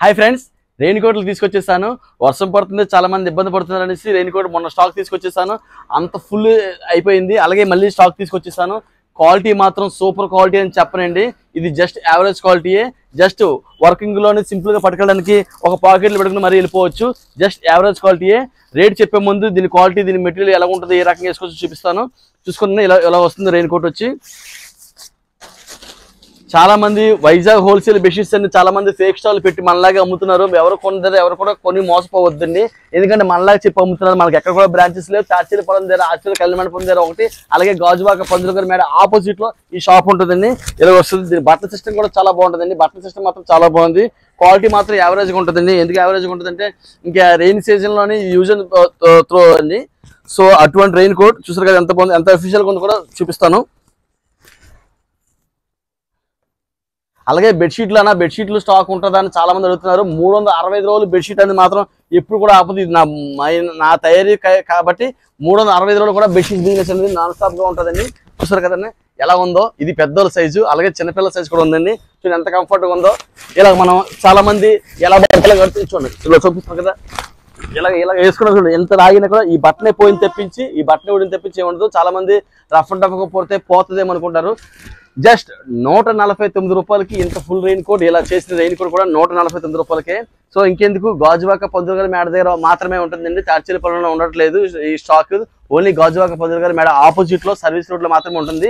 Hi friends, rain కోట్లు తీసుకొచ్చేసాను. వర్షం పడుతుంది, చాలా మంది ఇబ్బంది పడుతున్నారు అనేసి రెయిన్ కోట్ మొన్న స్టాక్ తీసుకొచ్చేసాను. అంత ఫుల్ అయిపోయింది. అలాగే మళ్ళీ స్టాక్ తీసుకొచ్చేసాను. క్వాలిటీ మాత్రం సూపర్ క్వాలిటీ అని చెప్పనండి. ఇది జస్ట్ యావరేజ్ క్వాలిటీయే. జస్ట్ వర్కింగ్ లోనే సింపుల్ గా పట్టుకోవడానికి ఒక పాకెట్లు పెట్టుకుని మరీ వెళ్ళిపోవచ్చు. Just average క్వాలిటీయే. రేట్ చెప్పే ముందు దీని క్వాలిటీ, దీని మెటీరియల్ ఎలా ఉంటుంది, ఏ రకంగా వేసుకోవచ్చు చూపిస్తాను. చూసుకుని ఇలా వస్తుంది రెయిన్ కోట్ వచ్చి. చాలా మంది వైజాగ్ హోల్సేల్ బెడ్షీట్స్ అని చాలా మంది ఫేక్ స్టాల్ పెట్టి మనలాగా అమ్ముతున్నారు. ఎవరు కొనరు, ఎవరు కూడా కొని మోసపోవద్దండి. ఎందుకంటే మనలాగా చెప్పి అమ్ముతున్నారు. మనకి ఎక్కడ కూడా బ్రాంచెస్ లేవు. చార్చీలపాలెం దగ్గర, ఆర్చీల కళ్యాణమండపం దగ్గర ఒకటి, అలాగే గాజువాక పందులగారి మేడ ఆపోజిట్ లో ఈ షాప్ ఉంటుందండి. ఇలా వస్తుంది. దీని బట్టల సిస్టమ్ కూడా చాలా బాగుంటుందండి. బట్టల సిస్టమ్ మాత్రం చాలా బాగుంది. క్వాలిటీ మాత్రం యావరేజ్ గా ఉంటుందండి. ఎందుకు యావరేజ్ గా ఉంటుందంటే ఇంకా రెయిన్ సీజన్ లోని యూజ్ అండ్ త్రో అండి. సో అటువంటి రెయిన్ కోట్ చూసారు కదా ఎంత బాగుంది, ఎంత అఫీషియల్ గా ఉందో కూడా చూపిస్తాను. అలాగే బెడ్షీట్లు స్టాక్ ఉంటుందా అని చాలా మంది అడుగుతున్నారు. 365 రోజులు బెడ్షీట్ అనేది మాత్రం ఎప్పుడు కూడా ఆపదు. ఇది నా తయారీ కాబట్టి 365 రోజులు కూడా బెడ్షీట్ బిజినెస్ అనేది నాన్ స్టాప్ గా ఉంటుందండి. చూసారు కదండి ఎలా ఉందో. ఇది పెద్దోళ్ళ సైజు, అలాగే చిన్నపిల్లల సైజు కూడా ఉందండి. చూడండి ఎంత కంఫర్ట్ గా ఉందో. ఇలా మనం చాలా మంది ఎలా కడుతుంది చూడండి, ఇలా చూపిస్తారు కదా. ఇలా వేసుకున్నా చూడండి, ఎంత లాగినా కూడా ఈ బట్టనే పోయిన తెప్పించి, ఈ బట్టనే ఊడిని తెప్పించి ఏముండదు. చాలా మంది రఫ్ అండ్ టఫ్ గా పోతే పోతుందేమో అనుకుంటారు. జస్ట్ 149 రూపాయలకి ఇంత ఫుల్ రెయిన్ కోట్, ఇలా చేసిన రెయిన్ కోట్ కూడా 149 రూపాయలకే. సో ఇంకెందుకు, గాజువాక పందులగారి మేడ దగ్గర మాత్రమే ఉంటుందండి. చార్చీలపాలెంలో ఉండట్లేదు ఈ స్టాక్. ఓన్లీ గాజువాక పందులగారి మేడ ఆపోజిట్ లో సర్వీస్ రోడ్ లో మాత్రమే ఉంటుంది.